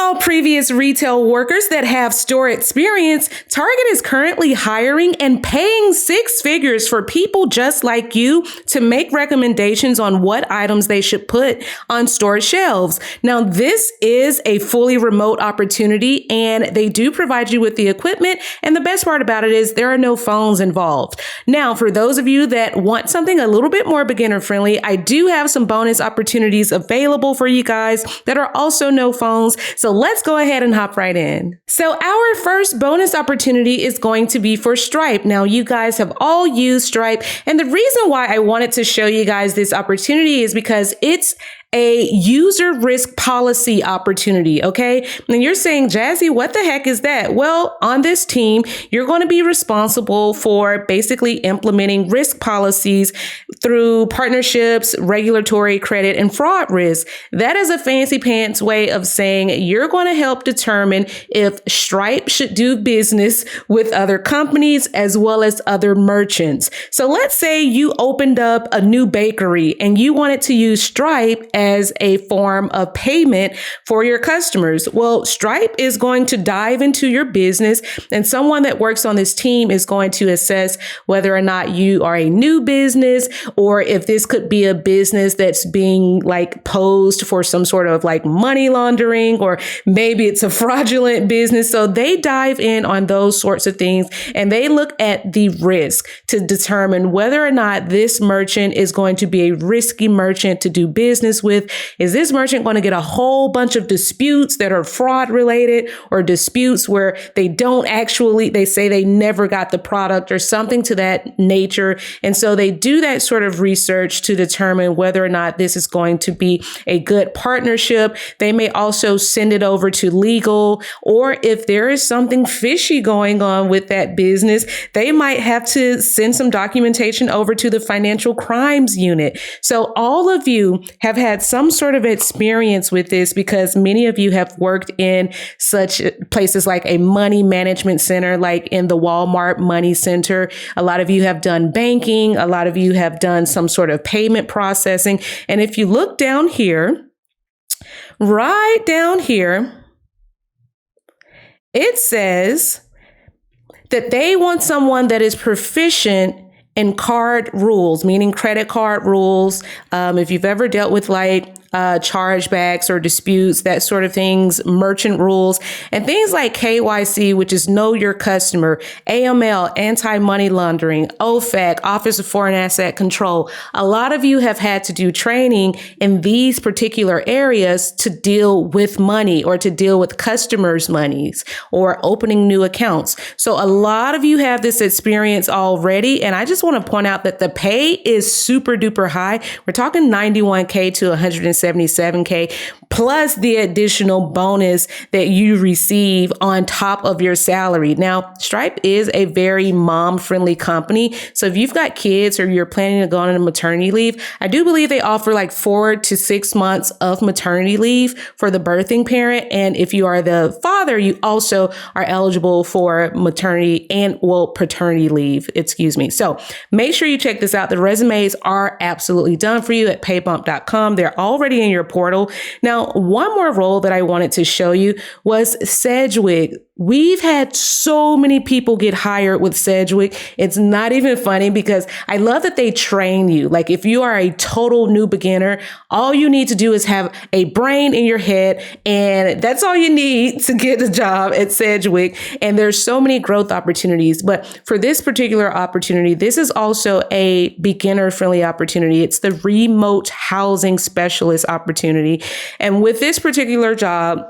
all previous retail workers that have store experience, Target is currently hiring and paying six figures for people just like you to make recommendations on what items they should put on store shelves. Now, this is a fully remote opportunity, and they do provide you with the equipment. And the best part about it is there are no phones involved. Now, for those of you that want something a little bit more beginner friendly, I do have some bonus opportunities available for you guys that are also no phones. So let's go ahead and hop right in. So our first bonus opportunity is going to be for Stripe. Now, you guys have all used Stripe, and the reason why I wanted to show you guys this opportunity is because it's a user risk policy opportunity, okay? And you're saying, Jazzy, what the heck is that? Well, on this team, you're going to be responsible for basically implementing risk policies through partnerships, regulatory, credit, and fraud risk. That is a fancy pants way of saying you're going to help determine if Stripe should do business with other companies as well as other merchants. So let's say you opened up a new bakery and you wanted to use Stripe as a form of payment for your customers. Well, Stripe is going to dive into your business, and someone that works on this team is going to assess whether or not you are a new business or if this could be a business that's being posed for some sort of money laundering, or maybe it's a fraudulent business. So they dive in on those sorts of things, and they look at the risk to determine whether or not this merchant is going to be a risky merchant to do business with. Is this merchant going to get a whole bunch of disputes that are fraud related, or disputes where they say they never got the product or something to that nature? And so they do that sort of research to determine whether or not this is going to be a good partnership. They may also send it over to legal, or if there is something fishy going on with that business, they might have to send some documentation over to the financial crimes unit. So all of you have had some sort of experience with this, because many of you have worked in such places like a money management center, like in the Walmart Money Center. A lot of you have done banking. A lot of you have done some sort of payment processing. And if you look down here, right down here, it says that they want someone that is proficient in card rules, meaning credit card rules. If you've ever dealt with chargebacks or disputes, that sort of things, merchant rules, and things like KYC, which is know your customer, AML, anti-money laundering, OFAC, Office of Foreign Asset Control. A lot of you have had to do training in these particular areas to deal with money, or to deal with customers' monies, or opening new accounts. So a lot of you have this experience already. And I just want to point out that the pay is super duper high. We're talking $91K to $177K, plus the additional bonus that you receive on top of your salary. Now, Stripe is a very mom-friendly company. So if you've got kids or you're planning to go on a maternity leave, I do believe they offer 4 to 6 months of maternity leave for the birthing parent. And if you are the father, you also are eligible for maternity and paternity leave, So make sure you check this out. The resumes are absolutely done for you at paybump.com. They're already in your portal. Now, one more role that I wanted to show you was Sedgwick. We've had so many people get hired with Sedgwick. It's not even funny, because I love that they train you. If you are a total new beginner, all you need to do is have a brain in your head, and that's all you need to get a job at Sedgwick. And there's so many growth opportunities. But for this particular opportunity, this is also a beginner-friendly opportunity. It's the remote housing specialist opportunity. And with this particular job,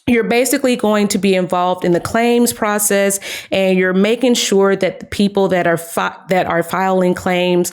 you're basically going to be involved in the claims process, and you're making sure that the people that are filing claims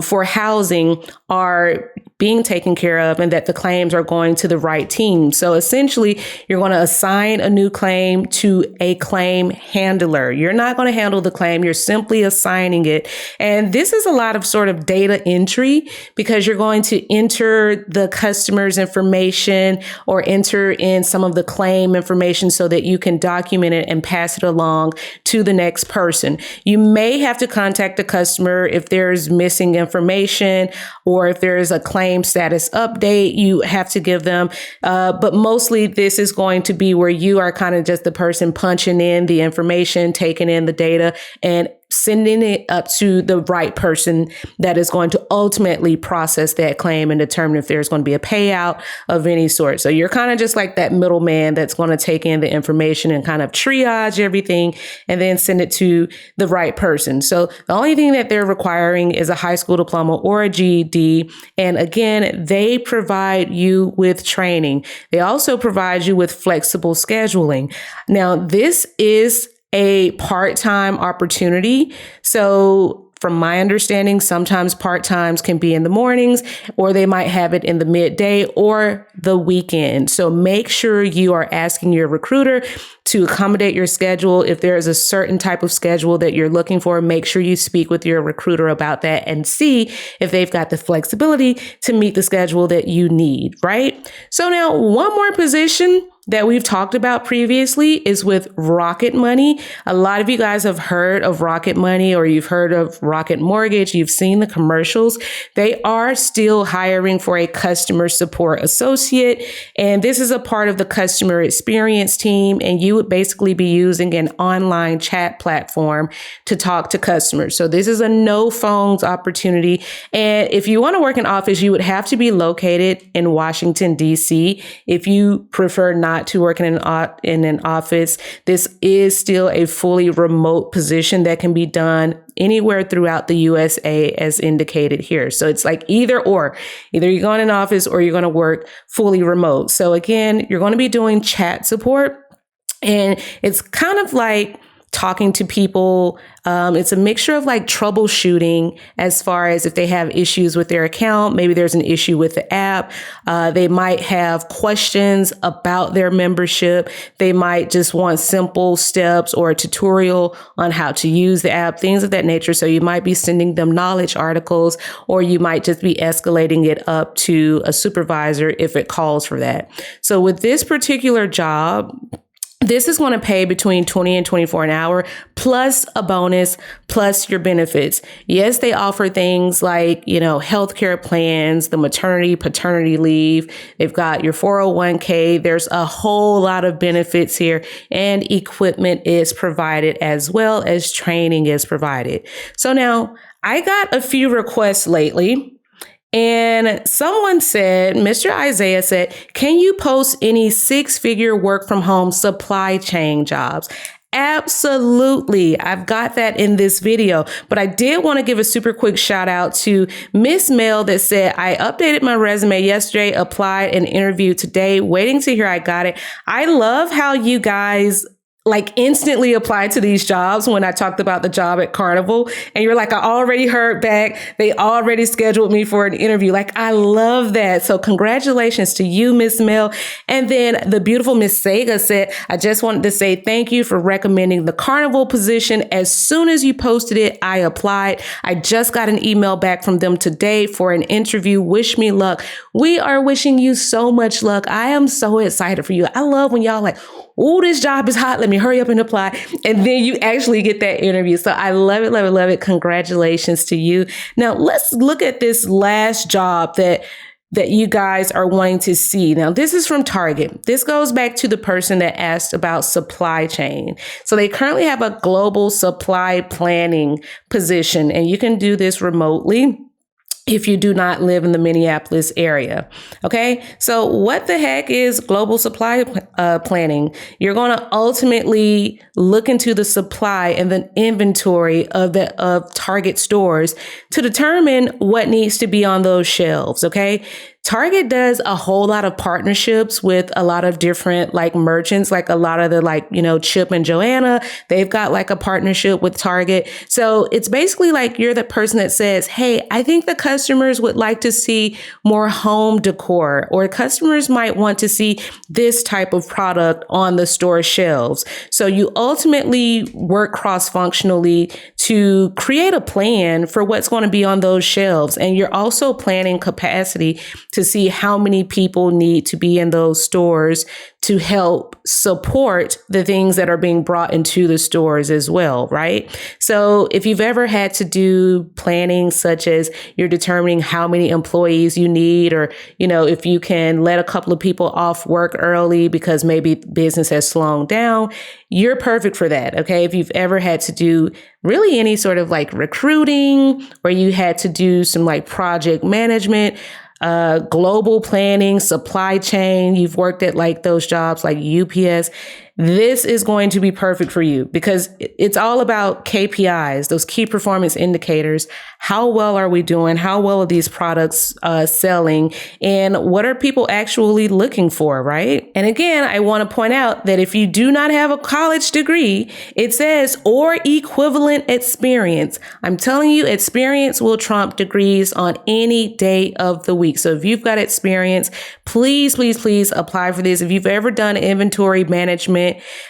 for housing are being taken care of, and that the claims are going to the right team. So essentially, you're going to assign a new claim to a claim handler. You're not going to handle the claim. You're simply assigning it. And this is a lot of sort of data entry, because you're going to enter the customer's information or enter in some of the claim information so that you can document it and pass it along to the next person. You may have to contact the customer if there's missing information, or if there's a claim claim status update you have to give them. But mostly this is going to be where you are kind of just the person punching in the information, taking in the data, and sending it up to the right person that is going to ultimately process that claim and determine if there's going to be a payout of any sort. So you're kind of just like that middleman that's going to take in the information and kind of triage everything and then send it to the right person. So the only thing that they're requiring is a high school diploma or a GED. And again, they provide you with training. They also provide you with flexible scheduling. Now, this is a part-time opportunity. So from my understanding, sometimes part-times can be in the mornings, or they might have it in the midday or the weekend. So make sure you are asking your recruiter to accommodate your schedule. If there is a certain type of schedule that you're looking for, make sure you speak with your recruiter about that and see if they've got the flexibility to meet the schedule that you need, right? So now one more position that we've talked about previously is with Rocket Money. A lot of you guys have heard of Rocket Money, or you've heard of Rocket Mortgage. You've seen the commercials. They are still hiring for a customer support associate. And this is a part of the customer experience team. And you would basically be using an online chat platform to talk to customers. So this is a no phones opportunity. And if you want to work in office, you would have to be located in Washington, D.C. If you prefer not to work in an office, this is still a fully remote position that can be done anywhere throughout the USA as indicated here. So it's like either or. Either you're going in office or you're going to work fully remote. So again, you're going to be doing chat support, and it's kind of like talking to people. It's a mixture of like troubleshooting as far as if they have issues with their account, maybe there's an issue with the app. They might have questions about their membership. They might just want simple steps or a tutorial on how to use the app, things of that nature. So you might be sending them knowledge articles, or you might just be escalating it up to a supervisor if it calls for that. So with this particular job, this is going to pay between $20 and $24 an hour, plus a bonus, plus your benefits. Yes, they offer things like, healthcare plans, the maternity, paternity leave. They've got your 401k. There's a whole lot of benefits here, and equipment is provided as well as training is provided. So now I got a few requests lately. And someone said, Mr. Isaiah said, can you post any 6-figure work from home supply chain jobs? Absolutely. I've got that in this video, but I did want to give a super quick shout out to Miss Mel that said, I updated my resume yesterday, applied and interviewed today, waiting to hear I got it. I love how you guys instantly applied to these jobs when I talked about the job at Carnival. And you're like, I already heard back. They already scheduled me for an interview. I love that. So congratulations to you, Miss Mel. And then the beautiful Miss Sega said, I just wanted to say thank you for recommending the Carnival position. As soon as you posted it, I applied. I just got an email back from them today for an interview. Wish me luck. We are wishing you so much luck. I am so excited for you. I love when y'all oh, this job is hot. Let me hurry up and apply. And then you actually get that interview. So I love it, love it, love it. Congratulations to you. Now let's look at this last job that you guys are wanting to see. Now, this is from Target. This goes back to the person that asked about supply chain. So they currently have a global supply planning position, and you can do this remotely if you do not live in the Minneapolis area. Okay. So what the heck is global supply planning? You're going to ultimately look into the supply and the inventory of Target stores to determine what needs to be on those shelves. Okay. Target does a whole lot of partnerships with a lot of different merchants, a lot of the Chip and Joanna. They've got a partnership with Target. So it's basically you're the person that says, hey, I think the customers would like to see more home decor, or customers might want to see this type of product on the store shelves. So you ultimately work cross-functionally to create a plan for what's going to be on those shelves. And you're also planning capacity to see how many people need to be in those stores to help support the things that are being brought into the stores as well, right? So if you've ever had to do planning, such as you're determining how many employees you need, or, if you can let a couple of people off work early because maybe business has slowed down, you're perfect for that. Okay. If you've ever had to do really any sort of like recruiting, or you had to do some like project management, global planning, supply chain, you've worked at like those jobs like UPS, this is going to be perfect for you because it's all about KPIs, those key performance indicators. How well are we doing? How well are these products selling? And what are people actually looking for, right? And again, I want to point out that if you do not have a college degree, it says or equivalent experience. I'm telling you, experience will trump degrees on any day of the week. So if you've got experience, please, please, please apply for this. If you've ever done inventory management,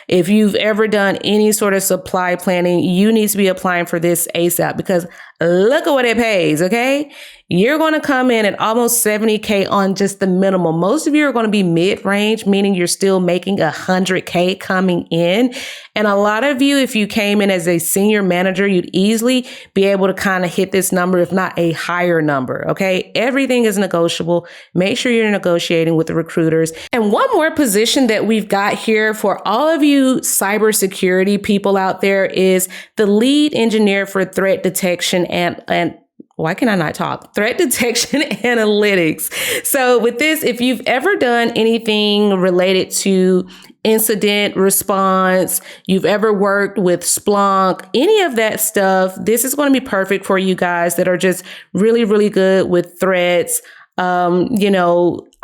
if you've ever done any sort of supply planning, you need to be applying for this ASAP because look at what it pays, okay? You're going to come in at almost $70K on just the minimum. Most of you are going to be mid-range, meaning you're still making $100K coming in. And a lot of you, if you came in as a senior manager, you'd easily be able to kind of hit this number, if not a higher number, okay? Everything is negotiable. Make sure you're negotiating with the recruiters. And one more position that we've got here for all of you cybersecurity people out there is the lead engineer for threat detection and why can I not talk? Threat detection analytics. So with this, if you've ever done anything related to incident response, you've ever worked with Splunk, any of that stuff, this is going to be perfect for you guys that are just really, really good with threats.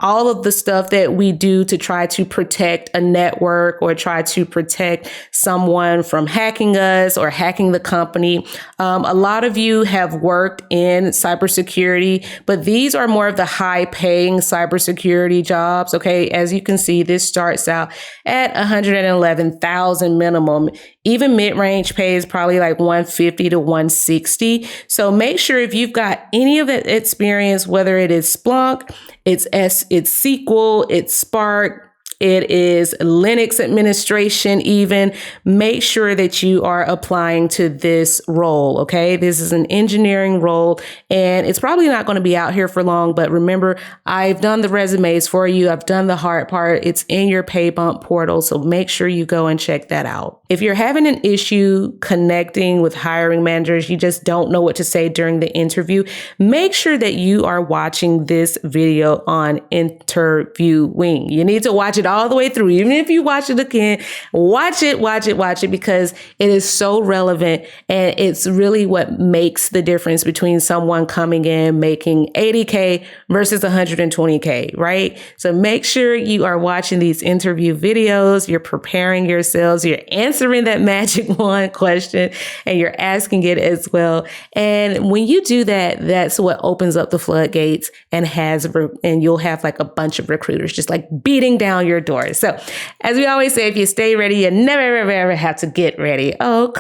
All of the stuff that we do to try to protect a network or try to protect someone from hacking us or hacking the company. A lot of you have worked in cybersecurity, but these are more of the high paying cybersecurity jobs. Okay. As you can see, this starts out at 111,000 minimum. Even mid-range pay is probably like 150 to 160. So make sure if you've got any of that experience, whether it is Splunk, it's SQL, it's Spark, it is Linux administration even, make sure that you are applying to this role, okay? This is an engineering role, and it's probably not going to be out here for long, but remember, I've done the resumes for you. I've done the hard part. It's in your pay bump portal, so make sure you go and check that out. If you're having an issue connecting with hiring managers, you just don't know what to say during the interview, make sure that you are watching this video on interviewing. You need to watch it all the way through. Even if you watch it again, watch it because it is so relevant, and it's really what makes the difference between someone coming in making 80K versus 120K, right? So make sure you are watching these interview videos, you're preparing yourselves, you're answering that magic one question, and you're asking it as well. And when you do that, that's what opens up the floodgates and you'll have like a bunch of recruiters just like beating down your door. So as we always say, if you stay ready, you never, ever, ever have to get ready. Oh,